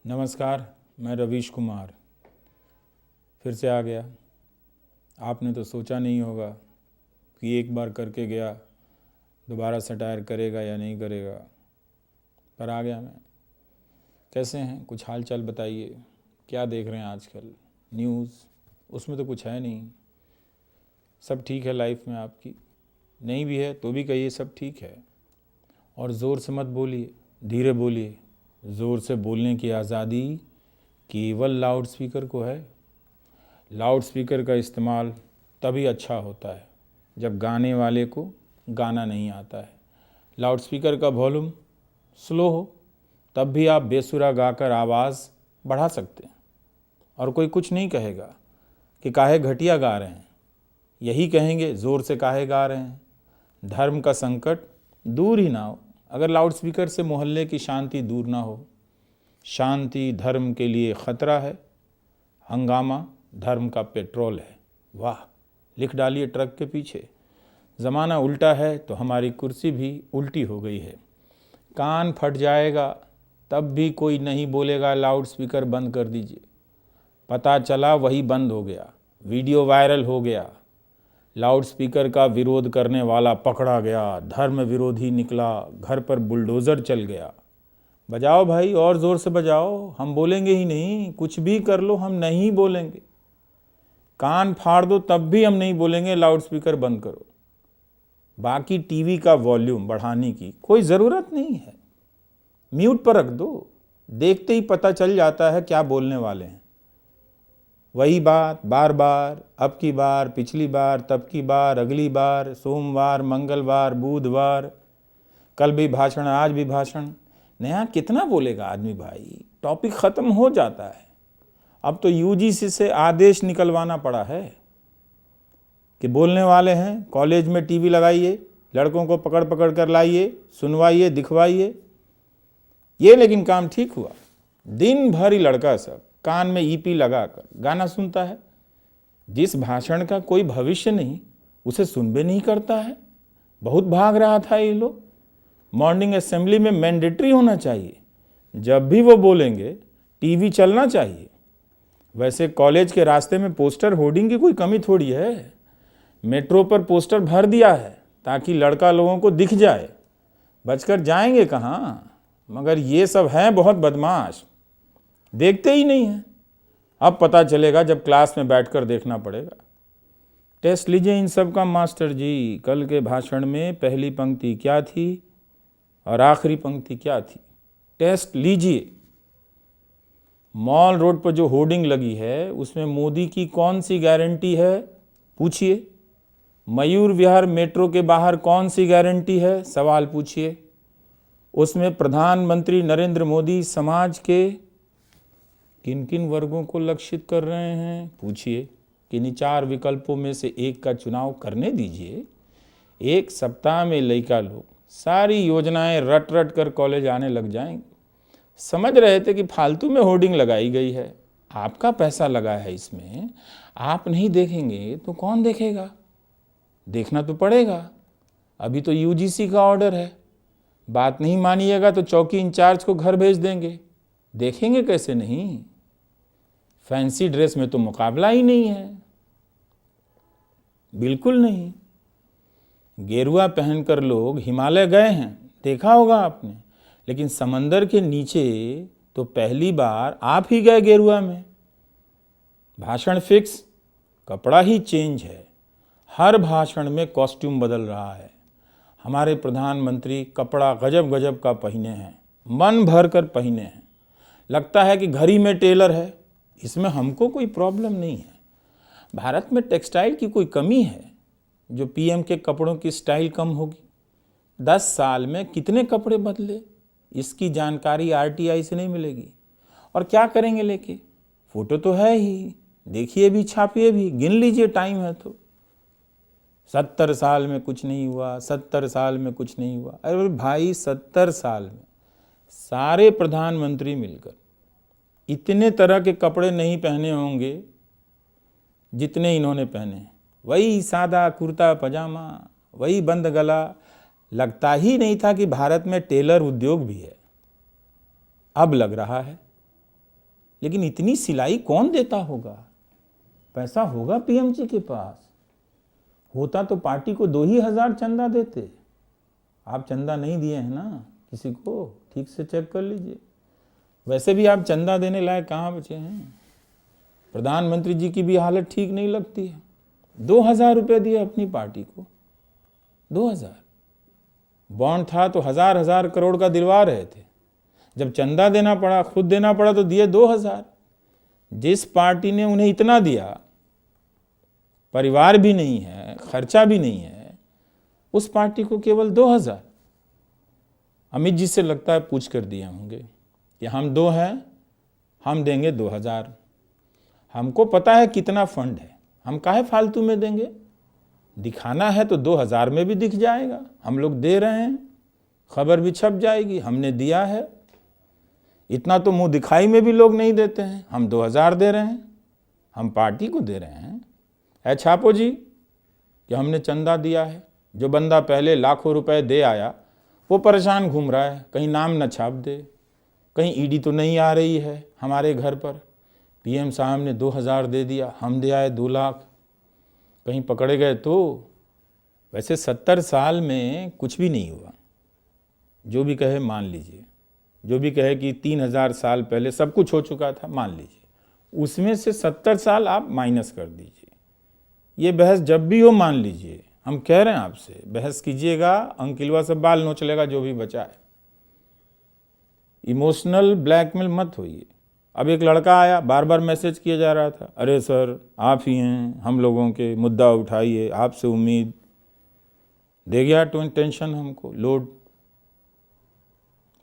नमस्कार, मैं रवीश कुमार फिर से आ गया। आपने तो सोचा नहीं होगा कि एक बार करके गया दोबारा सटायर करेगा या नहीं करेगा, पर आ गया मैं। कैसे हैं, कुछ हाल चाल बताइए। क्या देख रहे हैं आजकल न्यूज़? उसमें तो कुछ है नहीं। सब ठीक है लाइफ में आपकी? नहीं भी है तो भी कहिए सब ठीक है। और ज़ोर से मत बोलिए, धीरे बोलिए। ज़ोर से बोलने की आज़ादी केवल लाउड स्पीकर को है। लाउड स्पीकर का इस्तेमाल तभी अच्छा होता है जब गाने वाले को गाना नहीं आता है। लाउड स्पीकर का वॉल्यूम स्लो हो तब भी आप बेसुरा गाकर आवाज़ बढ़ा सकते हैं और कोई कुछ नहीं कहेगा कि काहे घटिया गा रहे हैं। यही कहेंगे ज़ोर से काहे गा रहे हैं। धर्म का संकट दूर ही ना हो अगर लाउड स्पीकर से मोहल्ले की शांति दूर ना हो। शांति धर्म के लिए ख़तरा है, हंगामा धर्म का पेट्रोल है। वाह, लिख डालिए ट्रक के पीछे। ज़माना उल्टा है तो हमारी कुर्सी भी उल्टी हो गई है। कान फट जाएगा तब भी कोई नहीं बोलेगा लाउड स्पीकर बंद कर दीजिए। पता चला वही बंद हो गया, वीडियो वायरल हो गया। लाउड स्पीकर का विरोध करने वाला पकड़ा गया, धर्म विरोधी निकला, घर पर बुलडोज़र चल गया। बजाओ भाई, और ज़ोर से बजाओ, हम बोलेंगे ही नहीं। कुछ भी कर लो, हम नहीं बोलेंगे। कान फाड़ दो तब भी हम नहीं बोलेंगे लाउड स्पीकर बंद करो। बाकी टीवी का वॉल्यूम बढ़ाने की कोई ज़रूरत नहीं है, म्यूट पर रख दो। देखते ही पता चल जाता है क्या बोलने वाले हैं। वही बात बार बार, अब की बार, पिछली बार, तब की बार, अगली बार, सोमवार, मंगलवार, बुधवार, कल भी भाषण, आज भी भाषण। नया कितना बोलेगा आदमी भाई, टॉपिक ख़त्म हो जाता है। अब तो यूजीसी से आदेश निकलवाना पड़ा है कि बोलने वाले हैं कॉलेज में टीवी लगाइए, लड़कों को पकड़ पकड़ कर लाइए, सुनवाइए, दिखवाइए। ये लेकिन काम ठीक हुआ। दिन भर ही लड़का सब कान में ईपी लगाकर गाना सुनता है। जिस भाषण का कोई भविष्य नहीं उसे सुन भी नहीं करता है। बहुत भाग रहा था ये लोग। मॉर्निंग असेंबली में मैंडेटरी होना चाहिए, जब भी वो बोलेंगे टीवी चलना चाहिए। वैसे कॉलेज के रास्ते में पोस्टर होर्डिंग की कोई कमी थोड़ी है। मेट्रो पर पोस्टर भर दिया है ताकि लड़का लोगों को दिख जाए। बचकर जाएंगे कहाँ? मगर ये सब हैं बहुत बदमाश, देखते ही नहीं हैं। अब पता चलेगा जब क्लास में बैठकर देखना पड़ेगा। टेस्ट लीजिए इन सब का मास्टर जी, कल के भाषण में पहली पंक्ति क्या थी और आखिरी पंक्ति क्या थी, टेस्ट लीजिए। मॉल रोड पर जो होर्डिंग लगी है उसमें मोदी की कौन सी गारंटी है, पूछिए। मयूर विहार मेट्रो के बाहर कौन सी गारंटी है, सवाल पूछिए। उसमें प्रधानमंत्री नरेंद्र मोदी समाज के किन किन वर्गों को लक्षित कर रहे हैं, पूछिए। किन्हीं 4 विकल्पों में से एक का चुनाव करने दीजिए। एक सप्ताह में लड़का लोग सारी योजनाएं रट रट कर कॉलेज आने लग जाएंगे। समझ रहे थे कि फालतू में होर्डिंग लगाई गई है, आपका पैसा लगा है इसमें, आप नहीं देखेंगे तो कौन देखेगा? देखना तो पड़ेगा। अभी तो यूजीसी का ऑर्डर है, बात नहीं मानिएगा तो चौकी इंचार्ज को घर भेज देंगे। देखेंगे कैसे नहीं? फैंसी ड्रेस में तो मुकाबला ही नहीं है, बिल्कुल नहीं। गेरुआ पहनकर लोग हिमालय गए हैं, देखा होगा आपने, लेकिन समंदर के नीचे तो पहली बार आप ही गए गेरुआ में। भाषण फिक्स, कपड़ा ही चेंज है। हर भाषण में कॉस्ट्यूम बदल रहा है। हमारे प्रधानमंत्री कपड़ा गजब गजब का पहने हैं, मन भर कर पहने हैं। लगता है कि घर ही में टेलर है। इसमें हमको कोई प्रॉब्लम नहीं है। भारत में टेक्सटाइल की कोई कमी है जो पीएम के कपड़ों की स्टाइल कम होगी? 10 साल में कितने कपड़े बदले, इसकी जानकारी आरटीआई से नहीं मिलेगी। और क्या करेंगे लेके? फोटो तो है ही, देखिए भी, छापिए भी, गिन लीजिए, टाइम है तो। 70 साल में कुछ नहीं हुआ, 70 साल में कुछ नहीं हुआ। अरे भाई, 70 साल में सारे प्रधानमंत्री मिलकर इतने तरह के कपड़े नहीं पहने होंगे जितने इन्होंने पहने हैं। वही सादा कुर्ता पजामा, वही बंद गला। लगता ही नहीं था कि भारत में टेलर उद्योग भी है। अब लग रहा है। लेकिन इतनी सिलाई कौन देता होगा? पैसा होगा पीएमजी के पास, होता तो पार्टी को 2,000 चंदा देते। आप चंदा नहीं दिए हैं ना किसी को, ठीक से चेक कर लीजिए। वैसे भी आप चंदा देने लायक कहाँ बचे हैं? प्रधानमंत्री जी की भी हालत ठीक नहीं लगती है। 2,000 रुपये दिए अपनी पार्टी को, 2,000। बॉन्ड था तो हजार करोड़ का दिलवा रहे थे। जब चंदा देना पड़ा, खुद देना पड़ा, तो दिए 2,000। जिस पार्टी ने उन्हें इतना दिया, परिवार भी नहीं है, खर्चा भी नहीं है, उस पार्टी को केवल 2,000। अमित जी से लगता है पूछ कर दिए होंगे कि हम 2 हैं, हम देंगे 2,000। हमको पता है कितना फंड है, हम काहे फालतू में देंगे? दिखाना है तो 2,000 में भी दिख जाएगा, हम लोग दे रहे हैं, खबर भी छप जाएगी, हमने दिया है। इतना तो मुंह दिखाई में भी लोग नहीं देते हैं, हम 2,000 दे रहे हैं, हम पार्टी को दे रहे हैं। है छापो जी कि हमने चंदा दिया है। जो बंदा पहले लाखों रुपए दे आया वो परेशान घूम रहा है, कहीं नाम न छाप दे, कहीं ईडी तो नहीं आ रही है हमारे घर पर। पीएम साहब ने 2,000 दे दिया, हम दे आए 2 लाख, कहीं पकड़े गए तो। वैसे 70 साल में कुछ भी नहीं हुआ। जो भी कहे मान लीजिए, जो भी कहे कि 3,000 साल पहले सब कुछ हो चुका था, मान लीजिए, उसमें से 70 साल आप माइनस कर दीजिए। ये बहस जब भी हो मान लीजिए, हम कह रहे हैं आपसे, बहस कीजिएगा, अंकिलवा से बाल नोच लेगा जो भी बचा है। इमोशनल ब्लैकमेल मत होइए। अब एक लड़का आया, बार बार मैसेज किया जा रहा था, अरे सर आप ही हैं, हम लोगों के मुद्दा उठाइए, आपसे उम्मीद। दे गया टेंशन हमको, लोड।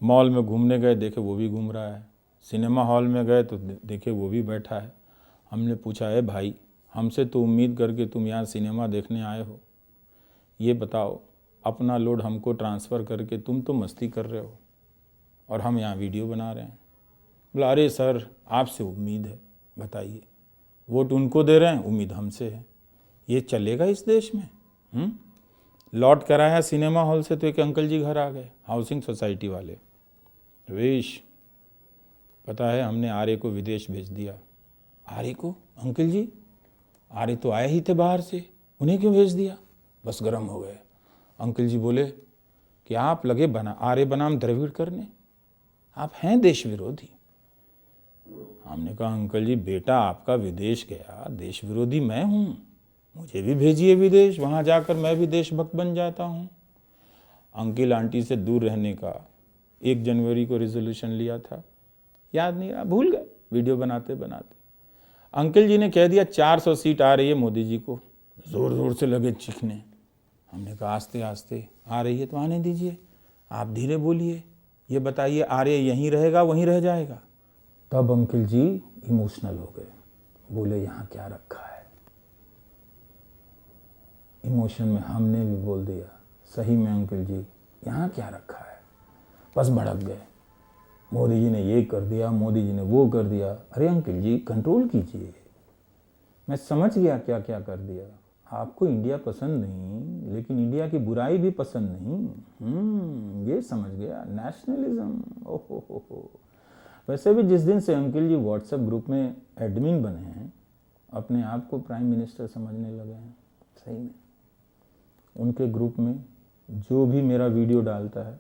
मॉल में घूमने गए, देखे वो भी घूम रहा है। सिनेमा हॉल में गए तो देखे वो भी बैठा है। हमने पूछा, है भाई, हमसे तो उम्मीद करके तुम यहाँ सिनेमा देखने आए हो, ये बताओ अपना लोड हमको ट्रांसफ़र करके तुम तो मस्ती कर रहे हो और हम यहाँ वीडियो बना रहे हैं। बोला, अरे सर आपसे उम्मीद है, बताइए, वोट उनको दे रहे हैं, उम्मीद हमसे है। ये चलेगा इस देश में? लौट कर आया सिनेमा हॉल से तो एक अंकल जी घर आ गए, हाउसिंग सोसाइटी वाले। रवीश, पता है हमने आर्य को विदेश भेज दिया। आर्य को? अंकल जी, आर्य तो आए ही थे बाहर से, उन्हें क्यों भेज दिया? बस गर्म हो गए। अंकल जी बोले कि आप लगे आर्य बनाम द्रविड़ करने, आप हैं देश विरोधी। हमने कहा, अंकल जी बेटा आपका विदेश गया, देश विरोधी मैं हूँ, मुझे भी भेजिए विदेश, वहाँ जाकर मैं भी देशभक्त बन जाता हूँ। अंकल आंटी से दूर रहने का 1 जनवरी को रेजोल्यूशन लिया था, याद नहीं रहा, भूल गए वीडियो बनाते बनाते। अंकल जी ने कह दिया 400 सीट आ रही है मोदी जी को, ज़ोर ज़ोर से लगे चीखने। हमने कहा आस्ते आस्ते आ रही है तो आने दीजिए, आप धीरे बोलिए, ये बताइए आर्य यहीं रहेगा वहीं रह जाएगा? तब अंकल जी इमोशनल हो गए, बोले यहाँ क्या रखा है। इमोशन में हमने भी बोल दिया, सही में अंकल जी यहाँ क्या रखा है। बस भड़क गए, मोदी जी ने ये कर दिया, मोदी जी ने वो कर दिया। अरे अंकल जी कंट्रोल कीजिए, मैं समझ गया क्या क्या कर दिया। आपको इंडिया पसंद नहीं, लेकिन इंडिया की बुराई भी पसंद नहीं। ये समझ गया, नेशनलिज्म। ओहो। वैसे भी जिस दिन से अंकल जी व्हाट्सएप ग्रुप में एडमिन बने हैं, अपने आप को प्राइम मिनिस्टर समझने लगे हैं। सही में उनके ग्रुप में जो भी मेरा वीडियो डालता है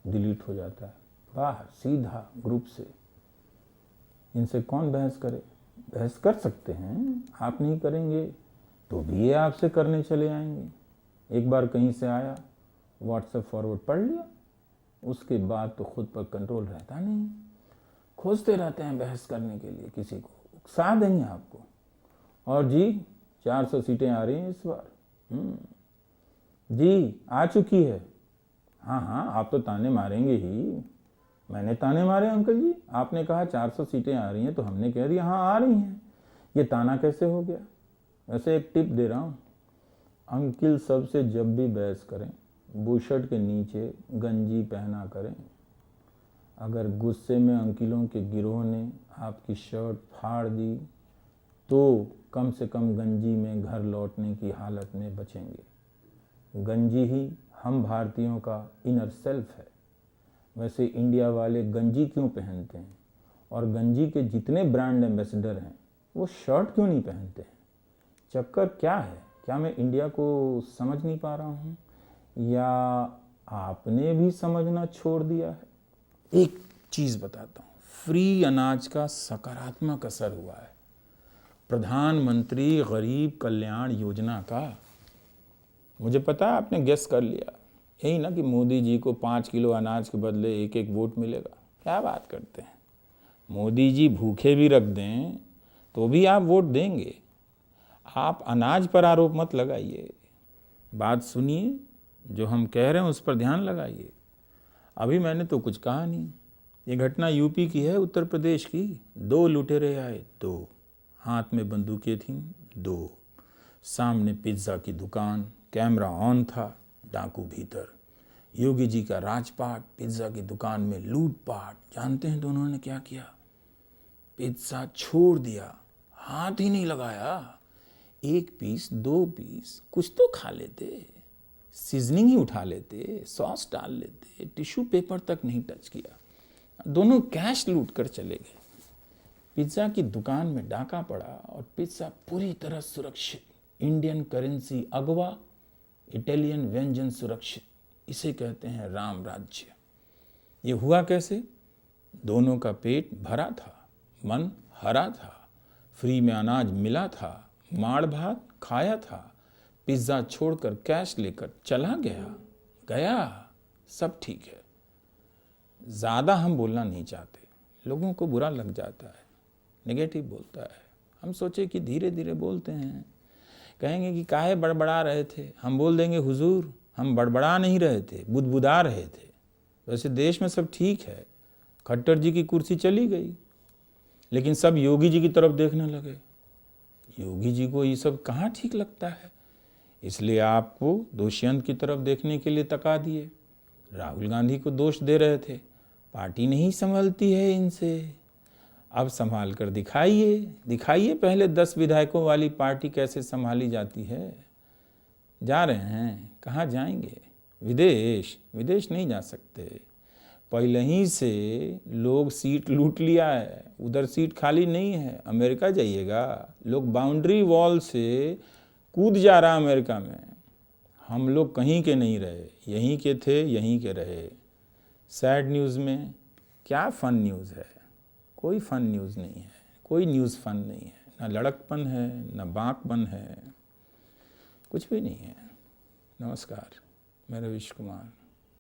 डिलीट हो जाता है, बाहर सीधा ग्रुप से। इनसे कौन बहस करे? बहस कर सकते हैं, आप नहीं करेंगे तो भी ये आपसे करने चले आएंगे। एक बार कहीं से आया, व्हाट्सएप फॉरवर्ड पढ़ लिया, उसके बाद तो खुद पर कंट्रोल रहता नहीं, खोजते रहते हैं बहस करने के लिए, किसी को उकसा देंगे आपको। और जी 400 सीटें आ रही हैं इस बार। जी आ चुकी है। हाँ आप तो ताने मारेंगे ही। मैंने ताने मारे अंकल जी? आपने कहा 400 सीटें आ रही हैं तो हमने कह दिया हाँ आ रही हैं। ये ताना कैसे हो गया? वैसे एक टिप दे रहा हूँ, अंकिल सबसे जब भी बहस करें बुशर्ट के नीचे गंजी पहना करें। अगर गुस्से में अंकिलों के गिरोह ने आपकी शर्ट फाड़ दी तो कम से कम गंजी में घर लौटने की हालत में बचेंगे। गंजी ही हम भारतीयों का इनर सेल्फ है। वैसे इंडिया वाले गंजी क्यों पहनते हैं? और गंजी के जितने ब्रांड एम्बेसडर हैं वो शर्ट क्यों नहीं पहनते हैं? चक्कर क्या है? क्या मैं इंडिया को समझ नहीं पा रहा हूँ, या आपने भी समझना छोड़ दिया है? एक चीज़ बताता हूँ, फ्री अनाज का सकारात्मक असर हुआ है प्रधानमंत्री गरीब कल्याण योजना का। मुझे पता है आपने गेस कर लिया, यही ना कि मोदी जी को 5 किलो अनाज के बदले 1-1 वोट मिलेगा। क्या बात करते हैं, मोदी जी भूखे भी रख दें तो भी आप वोट देंगे। आप अनाज पर आरोप मत लगाइए, बात सुनिए, जो हम कह रहे हैं उस पर ध्यान लगाइए। अभी मैंने तो कुछ कहा नहीं, ये घटना यूपी की है, उत्तर प्रदेश की। 2 लुटेरे आए, 2 हाथ में बंदूकें थीं, 2 सामने पिज्ज़ा की दुकान, कैमरा ऑन था, डाकू भीतर। योगी जी का राजपाट, पिज्ज़ा की दुकान में लूटपाट। जानते हैं दोनों ने क्या किया? पिज्ज़ा छोड़ दिया, हाथ ही नहीं लगाया। 1 पीस 2 पीस कुछ तो खा लेते, सीजनिंग ही उठा लेते, सॉस डाल लेते, टिश्यू पेपर तक नहीं टच किया। दोनों कैश लूट कर चले गए। पिज्ज़ा की दुकान में डाका पड़ा और पिज्ज़ा पूरी तरह सुरक्षित, इंडियन करेंसी अगवा, इटालियन व्यंजन सुरक्षित। इसे कहते हैं राम राज्य। ये हुआ कैसे? दोनों का पेट भरा था, मन हरा था, फ्री में अनाज मिला था, माड़ भात खाया था, पिज्ज़ा छोड़कर कैश लेकर चला गया, सब ठीक है। ज़्यादा हम बोलना नहीं चाहते, लोगों को बुरा लग जाता है, नेगेटिव बोलता है। हम सोचे कि धीरे धीरे बोलते हैं, कहेंगे कि काहे बड़बड़ा रहे थे। हम बोल देंगे हुजूर हम बड़बड़ा नहीं रहे थे, बुदबुदा रहे थे। वैसे देश में सब ठीक है, खट्टर जी की कुर्सी चली गई, लेकिन सब योगी जी की तरफ देखने लगे। योगी जी को ये सब कहाँ ठीक लगता है, इसलिए आपको दोषियंत की तरफ देखने के लिए तका दिए। राहुल गांधी को दोष दे रहे थे, पार्टी नहीं संभलती है इनसे, अब संभाल कर दिखाइए पहले 10 विधायकों वाली पार्टी कैसे संभाली जाती है। जा रहे हैं, कहाँ जाएंगे? विदेश नहीं जा सकते। पहले ही से लोग सीट लूट लिया है, उधर सीट खाली नहीं है। अमेरिका जाइएगा, लोग बाउंड्री वॉल से कूद जा रहा अमेरिका में। हम लोग कहीं के नहीं रहे, यहीं के थे, यहीं के रहे। सैड न्यूज़ में क्या फ़न न्यूज़ है? कोई फ़न न्यूज़ नहीं है, कोई न्यूज़ फ़न नहीं है, ना लड़कपन है, ना बांकपन है, कुछ भी नहीं है। नमस्कार, मैं रवीश कुमार।